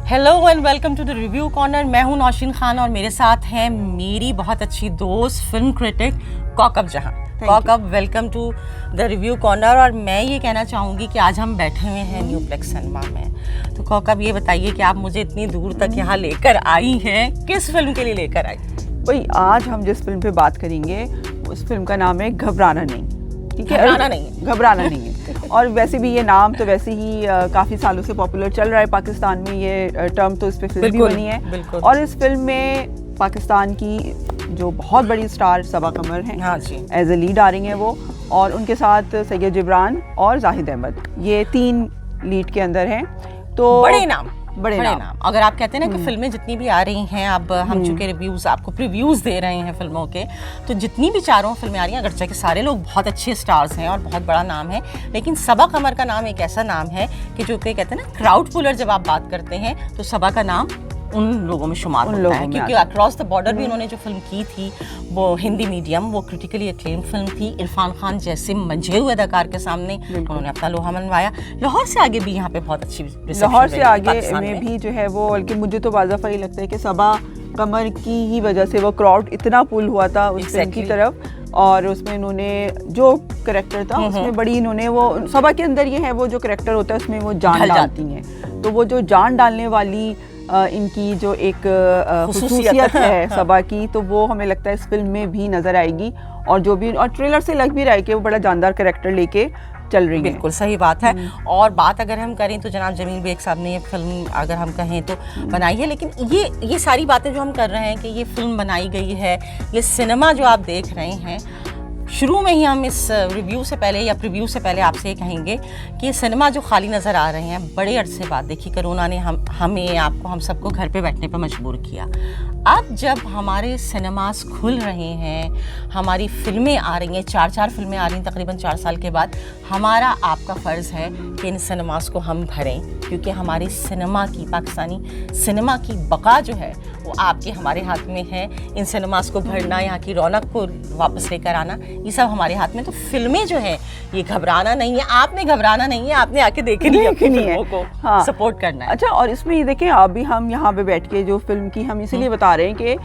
Hello and welcome to the review corner. मैं हूं नौशीन खान और मेरे साथ हैं मेरी बहुत अच्छी दोस्त film critic Kaukab Jahan. Kaukab, welcome to the review corner. और मैं ये कहना चाहूँगी कि आज हम बैठे हुए हैं न्यू प्लेक्स सिनेमा में। तो कौकब, ये बताइए कि आप मुझे इतनी दूर तक यहाँ लेकर आई हैं, किस फिल्म के लिए लेकर आई? भाई, आज हम जिस फिल्म पे बात करेंगे उस फिल्म का नाम है घबराना नहीं। ठीक है, घबराना नहीं है। और वैसे भी ये नाम तो वैसे ही काफ़ी सालों से पॉपुलर चल रहा है पाकिस्तान में, ये टर्म तो इस पे फिल्म भी बनी है। और इस फिल्म में पाकिस्तान की जो बहुत बड़ी स्टार सबा कमर हैं, हाँ जी, एज ए लीड आ रही हैं वो, और उनके साथ सैयद जिब्रान और जाहिद अहमद, ये 3 लीड के अंदर हैं। तो बड़े नाम। अगर आप कहते हैं ना कि फिल्में जितनी भी आ रही हैं, अब हम चूँकि रिव्यूज़ आपको प्रीव्यूज़ दे रहे हैं फिल्मों के, तो जितनी भी चारों फिल्में आ रही हैं, अगरचे के सारे लोग बहुत अच्छे स्टार्स हैं और बहुत बड़ा नाम है, लेकिन सबा कमर का नाम एक ऐसा नाम है कि जो कि कहते हैं ना क्राउड पुलर, जब आप बात करते हैं तो सबा का नाम उन लोगों में शुमार होता है, क्योंकि अक्रॉस द बॉर्डर भी उन्होंने जो फिल्म की थी वो हिंदी मीडियम, वो क्रिटिकली एक्लेम फिल्म थी। इरफान खान जैसे मंझे हुए अदाकार के सामने उन्होंने अपना लोहा मनवाया। लाहौर से आगे भी यहाँ पे बहुत अच्छी, लाहौर से आगे में भी जो है वो, बल्कि मुझे तो वाज़फ़ ही लगता है कि सबा कमर की ही वजह से वो क्राउड इतना पुल हुआ था उस फिल्म की तरफ। और उसमें इन्होंने जो कैरेक्टर था उसमें बड़ी, इन्होंने वो सबा के अंदर ये है, वो जो कैरेक्टर होता है उसमें वो जान डालती हैं। तो वो जो जान डालने वाली इनकी जो एक खुसूसियत है सबा की, तो वो हमें लगता है इस फिल्म में भी नज़र आएगी। और जो भी, और ट्रेलर से लग भी रहा है कि वो बड़ा जानदार कैरेक्टर लेके चल रही है। बिल्कुल सही बात है। और बात अगर हम करें तो जनाब जमील बेग साहब ने ये फिल्म, अगर हम कहें तो बनाई है, लेकिन ये सारी बातें जो हम कर रहे हैं कि ये फिल्म बनाई गई है, ये सिनेमा जो आप देख रहे हैं, शुरू में ही हम इस रिव्यू से पहले या प्रीव्यू से पहले आपसे ये कहेंगे कि ये सिनेमा जो खाली नज़र आ रहे हैं, बड़े अरसे बाद, देखिए कोरोना ने हमें, आपको, हम सबको घर पे बैठने पर मजबूर किया। अब जब हमारे सिनेमास खुल रहे हैं, हमारी फिल्में आ रही हैं, 4 फिल्में आ रही हैं तकरीबन 4 साल के बाद, हमारा आपका फ़र्ज़ है कि इन सिनेमास को हम भरें, क्योंकि हमारी सिनेमा की, पाकिस्तानी सिनेमा की बका जो है वो आपके हमारे हाथ में है। इन सिनेमास को भरना, यहाँ की रौनक को वापस लेकर आना, ये सब हमारे हाथ में। तो फिल्में जो हैं, ये घबराना नहीं है, आपने घबराना नहीं है, आपने आके देखनी है फिल्मों को, हाँ, सपोर्ट करना है। अच्छा, और इसमें ये देखें, अभी हम यहाँ पे बैठ के जो फिल्म की हम इसीलिए बता रहे हैं कि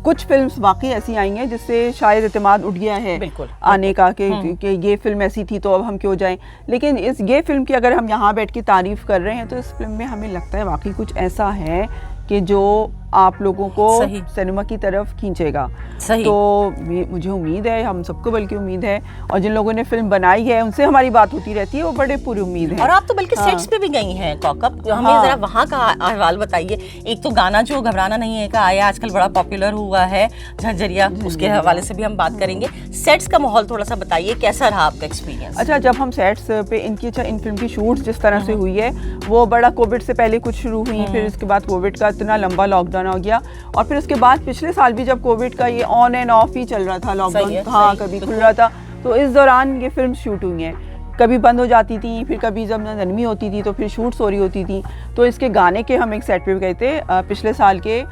कुछ फिल्म्स वाकई ऐसी आई हैं जिससे शायद एतमाद उठ गया है आने का, कि ये फिल्म ऐसी थी तो अब हम क्यों जाएं। लेकिन ये फिल्म की अगर हम यहाँ बैठ के तारीफ कर रहे हैं तो इस फिल्म में हमें लगता है वाकई कुछ ऐसा है कि जो आप लोगों को सिनेमा की तरफ खींचेगा। तो मुझे उम्मीद है, हम सबको बल्कि उम्मीद है, और जिन लोगों ने फिल्म बनाई है उनसे हमारी बात होती रहती है, वो बड़े पूरी उम्मीद है। और आप तो बल्कि सेट्स पे भी गई हैं कौकब, तो हमें जरा वहाँ का अहवाल बताइए। एक तो गाना जो घबराना नहीं है का आया, आजकल बड़ा पॉपुलर हुआ है, झंझरिया, उसके हवाले से भी हम बात करेंगे। सेट्स का माहौल थोड़ा सा बताइए, कैसा रहा आपका एक्सपीरियंस? अच्छा, जब हम सेट्स पे इन फिल्म की शूट्स जिस तरह से हुई है, वो बड़ा कोविड से पहले कुछ शुरू हुई, फिर इसके बाद कोविड का इतना लंबा लॉकडाउन हो गया, और फिर उसके बाद पिछले साल भी जब कोविड का ये ऑन एंड ऑफ ही चल रहा था लॉकडाउन, हाँ, कभी खुल रहा था, तो इस दौरान ये फिल्म शूट हुई हैं। कभी बंद हो जाती थी, फिर कभी जब नरमी होती थी तो फिर शूट्स हो रही होती थी। तो इसके गाने के हम एक सेट पे गए थे पिछले साल के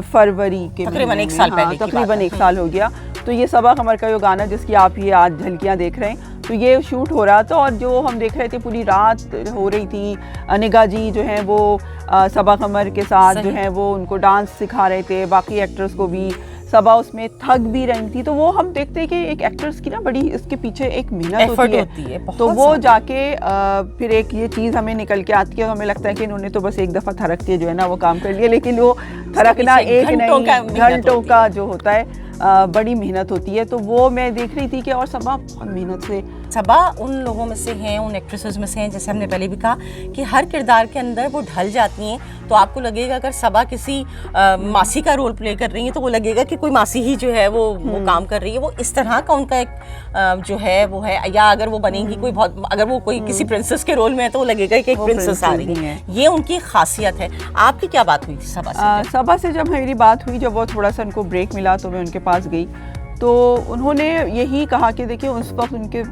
फरवरी के, तकरीबन 1 साल पहले, तकरीबन 1 साल हो गया। तो ये सबा कमर का जो गाना जिसकी आप ये आज झलकियाँ देख रहे हैं, तो ये शूट हो रहा था, और जो हम देख रहे थे पूरी रात हो रही थी। निगाह जी जो है वो सबा कमर के साथ जो है वो उनको डांस सिखा रहे थे, बाकी एक्टर्स को भी। सबा उसमें थक भी रही थी, तो वो हम देखते हैं कि एक एक्टर्स की ना बड़ी इसके पीछे एक मेहनत होती है, तो वो जाके फिर एक ये चीज़ हमें निकल के आती है, हमें लगता है कि इन्होंने तो बस एक दफ़ा थरक के जो है ना वो काम कर लिया, लेकिन वो थरकना एक नहीं, घंटों का जो होता है, बड़ी मेहनत होती है। तो वो मैं देख रही थी कि, और सबा बहुत मेहनत से, सबा उन लोगों में से हैं, उन एक्ट्रेसेस में से हैं, जैसे हमने पहले भी कहा कि हर किरदार के अंदर वो ढल जाती हैं। तो आपको लगेगा अगर सबा किसी मासी का रोल प्ले कर रही है तो वो लगेगा कि कोई मासी ही जो है वो काम कर रही है। वो इस तरह का उनका एक जो है वो है, या अगर वो बनेंगी कोई बहुत, अगर वो कोई किसी प्रिंसेस के रोल में है तो वो लगेगा कि एक प्रिंसेस आ रही है। ये उनकी खासियत है। आपकी क्या बात हुई थी सबा से? सबा से जब मेरी बात हुई, जब वो थोड़ा सा उनको ब्रेक मिला तो मैं उनके पास गई, तो उन्होंने यही कहा कि देखिए उस वक्त उनके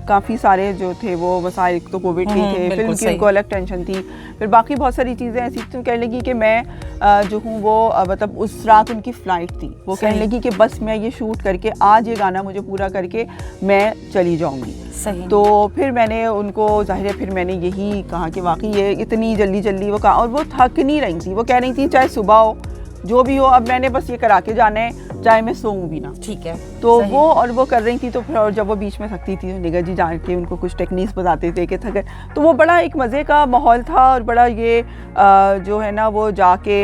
काफ़ी सारे जो थे वो मसाइल, तो कोविड के थे, फिल्म की उनको अलग टेंशन थी, फिर बाकी बहुत सारी चीज़ें ऐसी तो कहने लगी कि मैं जो हूँ वो मतलब उस रात उनकी फ़्लाइट थी, वो कहने लगी कि बस मैं ये शूट करके आज ये गाना मुझे पूरा करके मैं चली जाऊँगी। सही। तो फिर मैंने उनको ज़ाहिर है फिर मैंने यही कहा कि वाकई ये इतनी जल्दी जल्दी वो कहा, और वो थक नहीं रही थी, वो कह रही थी चाहे सुबह हो जो भी हो, अब मैंने बस ये करा के जाना है, चाहे मैं सोऊं भी ना। ठीक है। तो वो और वो कर रही थी, तो फिर और जब वो बीच में थकती थी निगा जी जान के उनको कुछ टेक्निक्स बताते थे कि थके, तो वो बड़ा एक मज़े का माहौल था, और बड़ा ये जो है ना वो जाके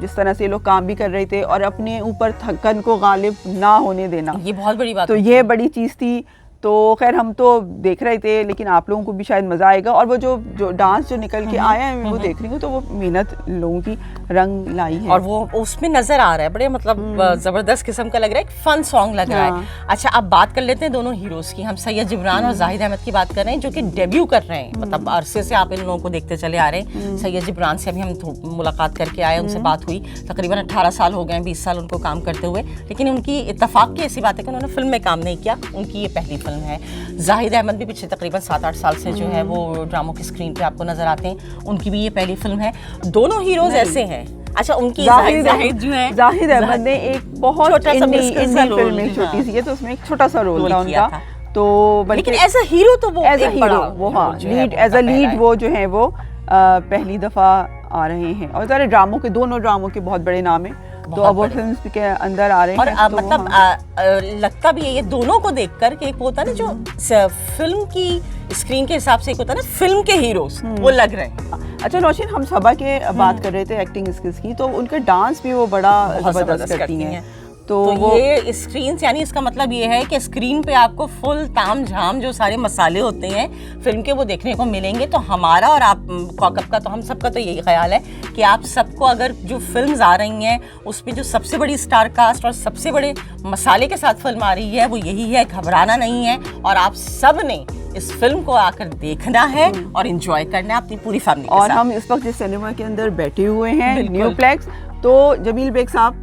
जिस तरह से लोग काम भी कर रहे थे और अपने ऊपर थकन को गालिब ना होने देना, ये बहुत बड़ी बात, तो ये बड़ी चीज़ थी। तो खैर हम तो देख रहे थे, लेकिन आप लोगों को भी शायद मज़ा आएगा, और वो जो डांस जो निकल के आया है मैं वो देख रही हूँ, तो वो मेहनत लोगों की रंग लाई है, और वो उसमें नजर आ रहा है, बड़े मतलब जबरदस्त किस्म का लग रहा है, एक फन सॉन्ग लग रहा है। अच्छा, अब बात कर लेते हैं दोनों हीरोज की। हम सैयद जिब्रान और जाहिद अहमद की बात कर रहे हैं, जो कि डेब्यू कर रहे हैं, मतलब अरसे से आप इन लोगों को देखते चले आ रहे हैं। सैयद जिब्रान से अभी हम मुलाकात करके आए, उनसे बात हुई, तकरीबन 18 साल हो गए, 20 साल उनको काम करते हुए, लेकिन उनकी इत्तेफाक की ऐसी बात है कि उन्होंने फिल्म में काम नहीं किया, उनकी ये पहली फिल्म है। जाहिद अहमद भी पिछले तकरीबन 7-8 साल से जो है वो ड्रामों की स्क्रीन पे आपको नजर आते हैं, उनकी भी ये पहली फिल्म है। दोनों हीरोज ऐसे हैं। अच्छा, उनकी जाहिद जो है, जाहिद अहमद ने एक बहुत छोटा सा इंडी फिल्म में छोटी सी है, तो उसमें एक छोटा सा रोल था उनका, तो लेकिन एज अ हीरो तो वो एज अ हीरो वो हाँ लीड एज अ लीड वो जो है वो पहली दफ़ा आ रहे हैं, और सारे ड्रामों के, दोनों ड्रामों के बहुत बड़े नाम हैं, तो अब वो फिल्म के अंदर आ रहे और हैं, तो मतलब लगता भी है ये दोनों को देखकर कि एक होता है ना जो फिल्म की स्क्रीन के हिसाब से, एक होता है ना फिल्म के हीरोज, वो लग रहे हैं। अच्छा नौशीन, हम सबा के बात कर रहे थे एक्टिंग स्किल्स की, तो उनके डांस भी वो बड़ा जबरदस्त करती हैं, तो ये स्क्रीन से, यानी इसका मतलब ये है कि स्क्रीन पे आपको फुल ताम झाम जो सारे मसाले होते हैं फिल्म के वो देखने को मिलेंगे। तो हमारा और आप कॉकअप का, तो हम सबका तो यही ख्याल है कि आप सबको अगर जो फिल्म्स आ रही हैं उस पर जो सबसे बड़ी स्टार कास्ट और सबसे बड़े मसाले के साथ फिल्म आ रही है वो यही है, घबराना नहीं है, और आप सब ने इस फिल्म को आकर देखना है और एंजॉय करना है अपनी पूरी फैमिली के और साथ। हम इस वक्त जिस सिनेमा के अंदर बैठे हुए हैं न्यू प्लेक्स, तो जमील बेग साहब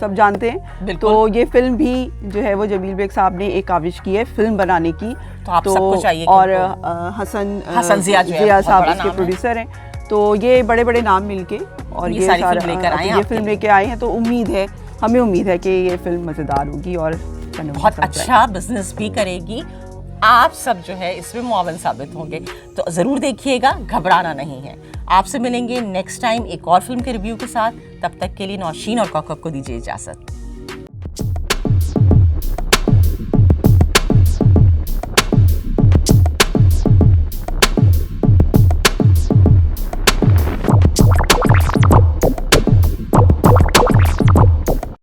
सब जानते हैं, तो ये फिल्म भी जो है वो जमील बेग साहब ने एक काविश की है फिल्म बनाने की, तो आप सबको चाहिए, और हसन जिया साहब इसके प्रोड्यूसर हैं, तो ये बड़े बड़े नाम मिलके और ये फिल्म लेके आए हैं, तो हमें उम्मीद है कि ये फिल्म मज़ेदार होगी और बहुत अच्छा बिजनेस भी करेगी। आप सब जो है इसमें मुआवन साबित होंगे, तो ज़रूर देखिएगा, घबराना नहीं है। आपसे मिलेंगे नेक्स्ट टाइम एक और फिल्म के रिव्यू के साथ, तब तक के लिए नौशीन और कॉकअप को दीजिए इजाज़त।